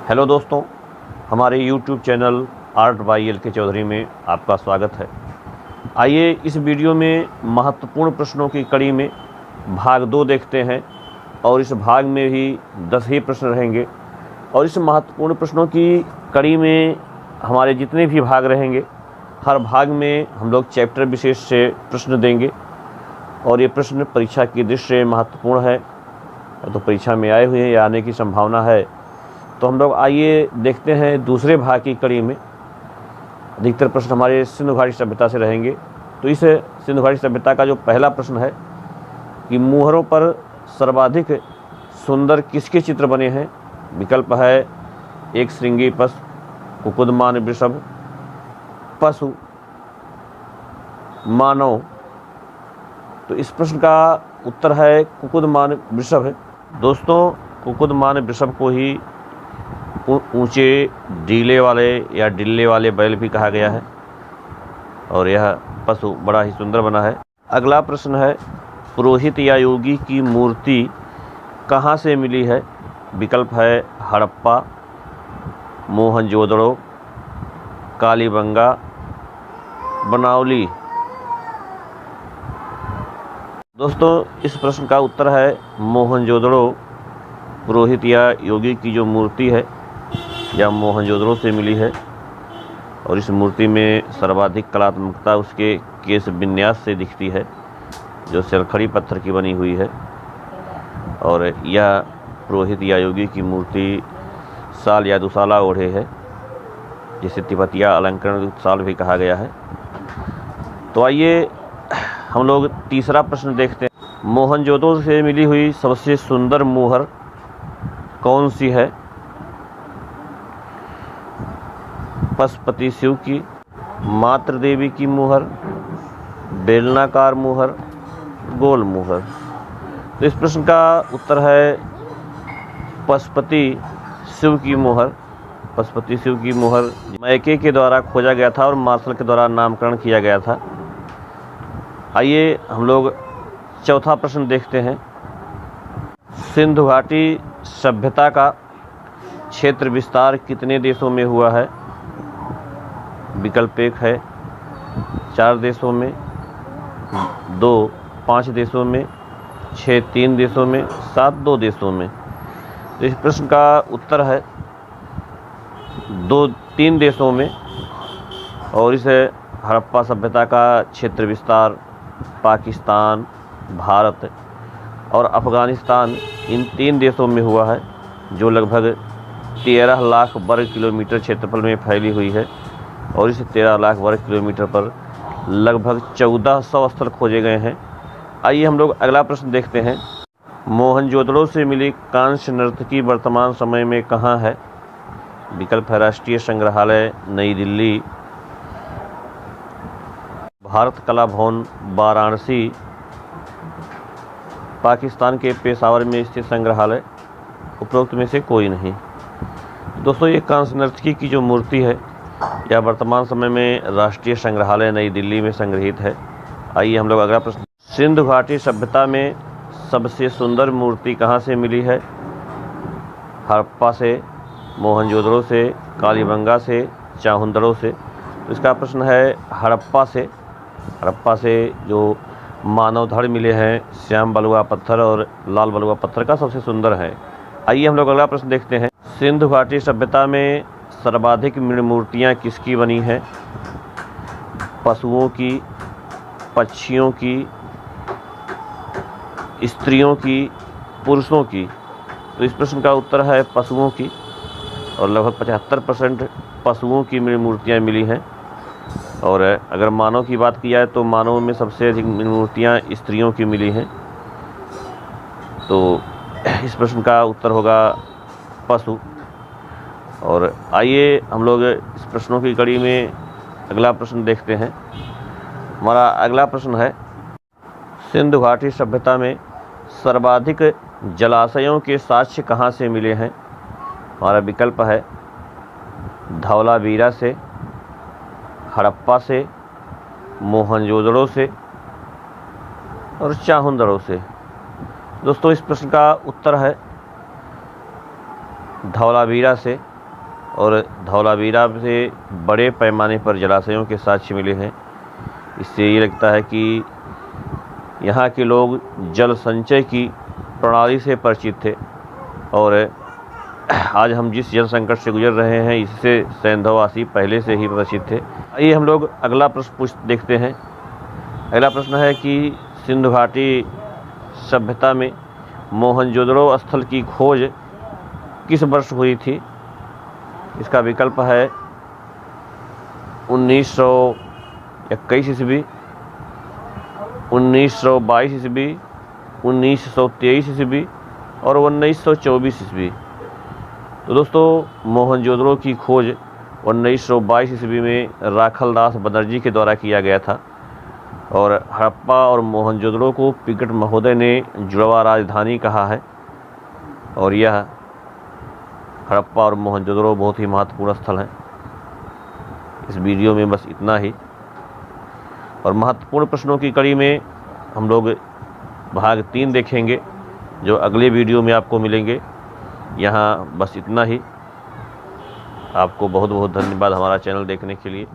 Hello दोस्तों, हमारे YouTube channel art by L के चौधरी में आपका स्वागत है। आइए इस वीडियो में महत्वपूर्ण प्रश्नों की कड़ी में भाग 2 देखते हैं और इस भाग में भी 10 ही प्रश्न रहेंगे और इस महत्वपूर्ण प्रश्नों की कड़ी में हमारे जितने भी भाग रहेंगे, हर भाग में हम लोग चैप्टर विशेष से प्रश्न देंगे और ये प्रश्न परीक्षा की दृष्टि से महत्वपूर्ण है, तो परीक्षा में आए हुए हैं या आने की संभावना है। तो हम लोग आइए देखते हैं दूसरे भाग की कड़ी में। अधिकतर प्रश्न हमारे सिंधु घाटी सभ्यता से रहेंगे। तो इस सिंधु घाटी सभ्यता का जो पहला प्रश्न है कि मुहरों पर सर्वाधिक सुंदर किसके चित्र बने हैं। विकल्प है एक श्रृंगी पशु, कुकुदमान वृषभ, पशु, मानव। तो इस प्रश्न का उत्तर है कुकुदमान वृषभ है। दोस्तों, कुकुदमान वृषभ को ही ऊंचे डीले वाले या डिल्ले वाले बैल भी कहा गया है और यह पशु बड़ा ही सुंदर बना है। अगला प्रश्न है पुरोहित या योगी की मूर्ति कहाँ से मिली है। विकल्प है हड़प्पा, मोहनजोदड़ो, कालीबंगा, बनावली। दोस्तों, इस प्रश्न का उत्तर है मोहनजोदड़ो। पुरोहित या योगी की जो मूर्ति है यह मोहनजोदड़ो से मिली है और इस मूर्ति में सर्वाधिक कलात्मकता उसके केश विन्यास से दिखती है, जो शलखड़ी पत्थर की बनी हुई है। और यह पुरोहित या योगी की मूर्ति साल या दुसाला ओढ़े है, जिसे तिब्बतिया अलंकरण साल भी कहा गया है। तो आइए हम लोग तीसरा प्रश्न देखते हैं। मोहनजोदड़ो से मिली हुई सबसे सुंदर मुहर कौन सी है। पशुपति शिव की, मातृ देवी की मुहर, बेलनाकार मुहर, गोल मुहर। तो इस प्रश्न का उत्तर है पशुपति शिव की मुहर। पशुपति शिव की मुहर मैके के द्वारा खोजा गया था और मार्शल के द्वारा नामकरण किया गया था। आइए हम लोग चौथा प्रश्न देखते हैं। सिंधु घाटी सभ्यता का क्षेत्र विस्तार कितने देशों में हुआ है। विकल्प एक है 4 देशों में, 2 5 देशों में, 6 3 देशों में, 7 2 देशों में। तो इस प्रश्न का उत्तर है 3 देशों में और इस हड़प्पा सभ्यता का क्षेत्र विस्तार पाकिस्तान, भारत और अफ़गानिस्तान इन 3 देशों में हुआ है, जो लगभग 13 लाख वर्ग किलोमीटर क्षेत्रफल में फैली हुई है और इस 13 लाख वर्ग किलोमीटर पर लगभग 1400 स्थल खोजे गए हैं। आइए हम लोग अगला प्रश्न देखते हैं। मोहनजोदड़ो से मिली कांस्य नर्तकी वर्तमान समय में कहाँ है। विकल्प है राष्ट्रीय संग्रहालय नई दिल्ली, भारत कला भवन वाराणसी, पाकिस्तान के पेशावर में स्थित संग्रहालय। उपरोक्त में से कोई नहीं। दोस्तों, ये कांस्य नर्तकी की जो मूर्ति है यह वर्तमान समय में राष्ट्रीय संग्रहालय नई दिल्ली में संग्रहित है। आइए हम लोग अगला प्रश्न। सिंधु घाटी सभ्यता में सबसे सुंदर मूर्ति कहाँ से मिली है। हड़प्पा से, मोहनजोदड़ो से, कालीबंगा से, चाहुंदड़ो से। तो इसका प्रश्न है हड़प्पा से। हड़प्पा से जो मानव धड़ मिले हैं श्याम बलुआ पत्थर और लाल बलुआ पत्थर का सबसे सुंदर है। आइए हम लोग अगला प्रश्न देखते हैं। सिंधु घाटी सभ्यता में सर्वाधिक मूर्तियाँ किसकी बनी हैं। पशुओं की, पक्षियों की, स्त्रियों की, पुरुषों की। तो इस प्रश्न का उत्तर है पशुओं की और लगभग 75% पशुओं की मूर्तियाँ मिली हैं। और अगर मानव की बात की जाए तो मानव में सबसे अधिक मूर्तियाँ स्त्रियों की मिली हैं। तो इस प्रश्न का उत्तर होगा पशु। और आइए हम लोग इस प्रश्नों की कड़ी में अगला प्रश्न देखते हैं। हमारा अगला प्रश्न है सिंधु घाटी सभ्यता में सर्वाधिक जलाशयों के साक्ष्य कहाँ से मिले हैं। हमारा विकल्प है धौलावीरा से, हड़प्पा से, मोहनजोदड़ो से और चाहुंदड़ो से। दोस्तों, इस प्रश्न का उत्तर है धौलावीरा से। और धौलावीरा से बड़े पैमाने पर जलाशयों के साक्ष्य मिले हैं। इससे ये लगता है कि यहाँ के लोग जल संचय की प्रणाली से परिचित थे और आज हम जिस जल संकट से गुजर रहे हैं इससे सैंधववासी पहले से ही परिचित थे। आइए हम लोग अगला प्रश्न देखते हैं। अगला प्रश्न है कि सिंधु घाटी सभ्यता में मोहनजोदड़ो स्थल की खोज किस वर्ष हुई थी? इसका विकल्प है 1921 ईस्वी, 1922 ईस्वी, 1923 ईस्वी और 1924 ईस्वी। तो दोस्तों मोहनजोदड़ो की खोज 1922 ईस्वी में राखलदास बनर्जी के द्वारा किया गया था और हड़प्पा और मोहनजोदड़ो को पिगट महोदय ने जुड़वा राजधानी कहा है और यह हड़प्पा और मोहनजोदड़ो बहुत ही महत्वपूर्ण स्थल हैं। इस वीडियो में बस इतना ही और महत्वपूर्ण प्रश्नों की कड़ी में हम लोग भाग 3 देखेंगे जो अगले वीडियो में आपको मिलेंगे। यहाँ बस इतना ही। आपको बहुत बहुत धन्यवाद हमारा चैनल देखने के लिए।